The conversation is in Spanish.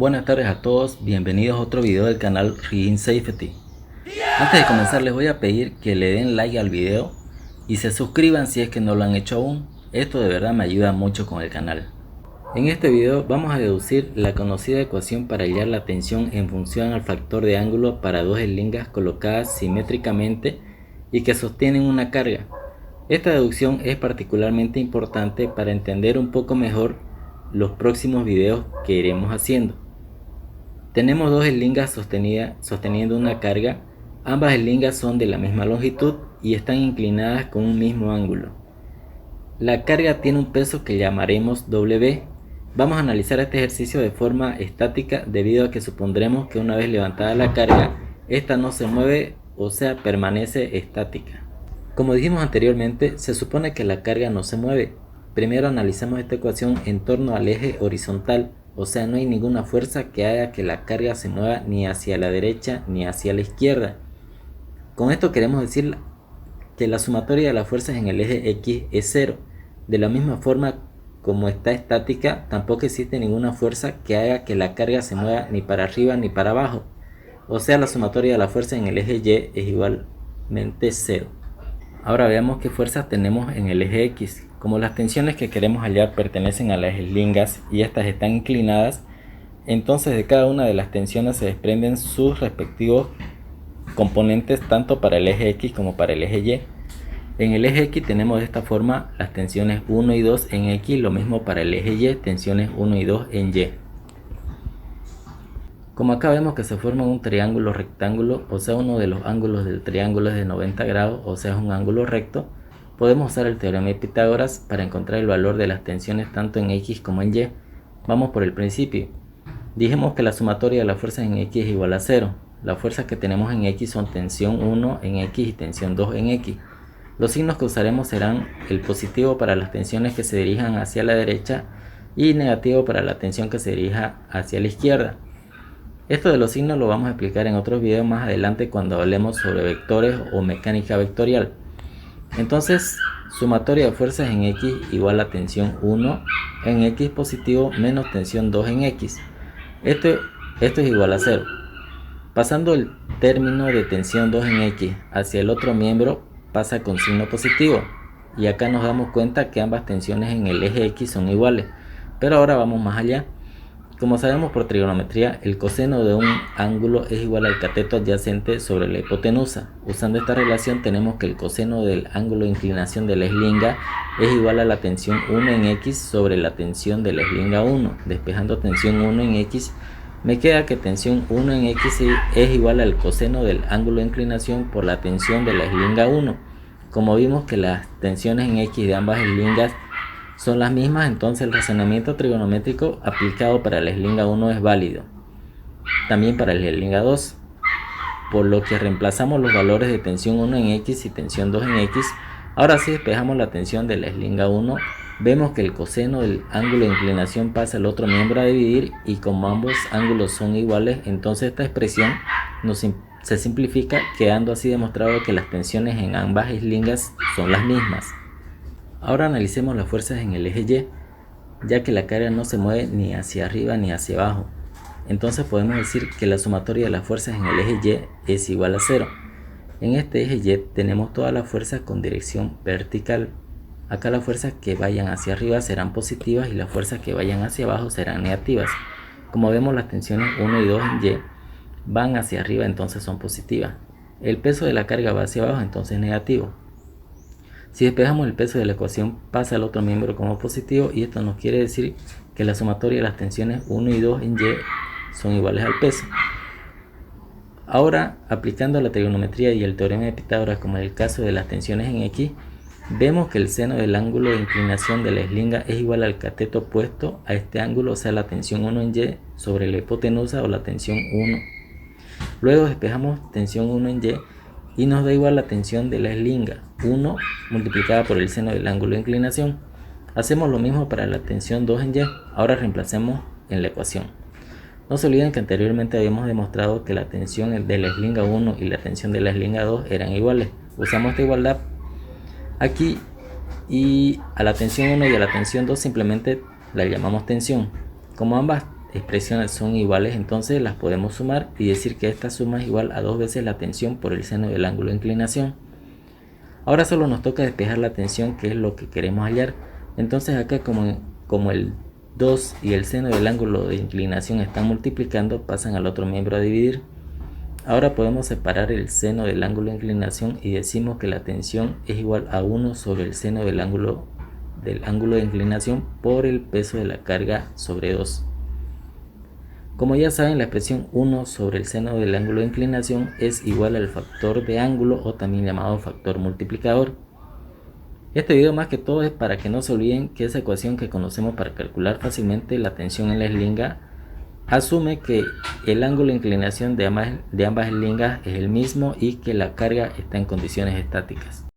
Buenas tardes a todos, bienvenidos a otro video del canal Rigging Safety. Antes de comenzar les voy a pedir que le den like al video y se suscriban si es que no lo han hecho aún. Esto de verdad me ayuda mucho con el canal. En este video vamos a deducir la conocida ecuación para hallar la tensión en función al factor de ángulo para dos eslingas colocadas simétricamente y que sostienen una carga. Esta deducción es particularmente importante para entender un poco mejor los próximos videos que iremos haciendo. Tenemos dos eslingas sosteniendo una carga. Ambas eslingas son de la misma longitud y están inclinadas con un mismo ángulo. La carga tiene un peso que llamaremos W. Vamos a analizar este ejercicio de forma estática debido a que supondremos que una vez levantada la carga, esta no se mueve, o sea, permanece estática. Como dijimos anteriormente, se supone que la carga no se mueve. Primero analizamos esta ecuación en torno al eje horizontal, o sea, no hay ninguna fuerza que haga que la carga se mueva ni hacia la derecha ni hacia la izquierda. Con esto queremos decir que la sumatoria de las fuerzas en el eje X es cero. De la misma forma, como está estática, tampoco existe ninguna fuerza que haga que la carga se mueva ni para arriba ni para abajo. O sea, la sumatoria de las fuerzas en el eje Y es igualmente cero. Ahora veamos qué fuerzas tenemos en el eje X. Como las tensiones que queremos hallar pertenecen a las eslingas y estas están inclinadas, entonces de cada una de las tensiones se desprenden sus respectivos componentes tanto para el eje X como para el eje Y. En el eje X tenemos de esta forma las tensiones 1 y 2 en X, lo mismo para el eje Y, tensiones 1 y 2 en Y. Como acá vemos que se forma un triángulo rectángulo, o sea, uno de los ángulos del triángulo es de 90 grados, o sea, es un ángulo recto, podemos usar el teorema de Pitágoras para encontrar el valor de las tensiones tanto en X como en Y. Vamos por el principio. Dijimos que la sumatoria de las fuerzas en X es igual a 0. Las fuerzas que tenemos en X son tensión 1 en X y tensión 2 en X. Los signos que usaremos serán el positivo para las tensiones que se dirijan hacia la derecha y negativo para la tensión que se dirija hacia la izquierda. Esto de los signos lo vamos a explicar en otros videos más adelante cuando hablemos sobre vectores o mecánica vectorial. Entonces, sumatoria de fuerzas en X igual a tensión 1 en X positivo menos tensión 2 en X. Esto es igual a 0. Pasando el término de tensión 2 en X hacia el otro miembro pasa con signo positivo. Y acá nos damos cuenta que ambas tensiones en el eje X son iguales. Pero ahora vamos más allá. Como sabemos por trigonometría, el coseno de un ángulo es igual al cateto adyacente sobre la hipotenusa. Usando esta relación tenemos que el coseno del ángulo de inclinación de la eslinga es igual a la tensión 1 en X sobre la tensión de la eslinga 1. Despejando tensión 1 en X, me queda que tensión 1 en X es igual al coseno del ángulo de inclinación por la tensión de la eslinga 1. Como vimos que las tensiones en X de ambas eslingas son las mismas, entonces el razonamiento trigonométrico aplicado para la eslinga 1 es válido. También para la eslinga 2, por lo que reemplazamos los valores de tensión 1 en X y tensión 2 en X. Ahora sí despejamos la tensión de la eslinga 1, vemos que el coseno del ángulo de inclinación pasa al otro miembro a dividir y como ambos ángulos son iguales, entonces esta expresión se simplifica, quedando así demostrado que las tensiones en ambas eslingas son las mismas. Ahora analicemos las fuerzas en el eje Y, ya que la carga no se mueve ni hacia arriba ni hacia abajo. Entonces podemos decir que la sumatoria de las fuerzas en el eje Y es igual a 0. En este eje Y tenemos todas las fuerzas con dirección vertical. Acá las fuerzas que vayan hacia arriba serán positivas y las fuerzas que vayan hacia abajo serán negativas. Como vemos, las tensiones 1 y 2 en Y van hacia arriba, entonces son positivas. El peso de la carga va hacia abajo, entonces es negativo. Si despejamos el peso de la ecuación pasa al otro miembro como positivo y esto nos quiere decir que la sumatoria de las tensiones 1 y 2 en Y son iguales al peso. Ahora, aplicando la trigonometría y el teorema de Pitágoras como en el caso de las tensiones en X, vemos que el seno del ángulo de inclinación de la eslinga es igual al cateto opuesto a este ángulo, o sea la tensión 1 en Y sobre la hipotenusa o la tensión 1. Luego despejamos tensión 1 en Y y nos da igual la tensión de la eslinga 1 multiplicada por el seno del ángulo de inclinación. Hacemos lo mismo para la tensión 2 en Y. Ahora reemplacemos en la ecuación. No se olviden que anteriormente habíamos demostrado que la tensión de la eslinga 1 y la tensión de la eslinga 2 eran iguales. Usamos esta igualdad aquí y a la tensión 1 y a la tensión 2 simplemente la llamamos tensión. Como ambas expresiones son iguales, entonces las podemos sumar y decir que esta suma es igual a 2 veces la tensión por el seno del ángulo de inclinación. Ahora solo nos toca despejar la tensión, que es lo que queremos hallar. Entonces acá como el 2 y el seno del ángulo de inclinación están multiplicando, pasan al otro miembro a dividir. Ahora podemos separar el seno del ángulo de inclinación y decimos que la tensión es igual a 1 sobre el seno del ángulo de inclinación por el peso de la carga sobre 2. Como ya saben, la expresión 1 sobre el seno del ángulo de inclinación es igual al factor de ángulo, o también llamado factor multiplicador. Este video más que todo es para que no se olviden que esa ecuación que conocemos para calcular fácilmente la tensión en la eslinga asume que el ángulo de inclinación de ambas eslingas es el mismo y que la carga está en condiciones estáticas.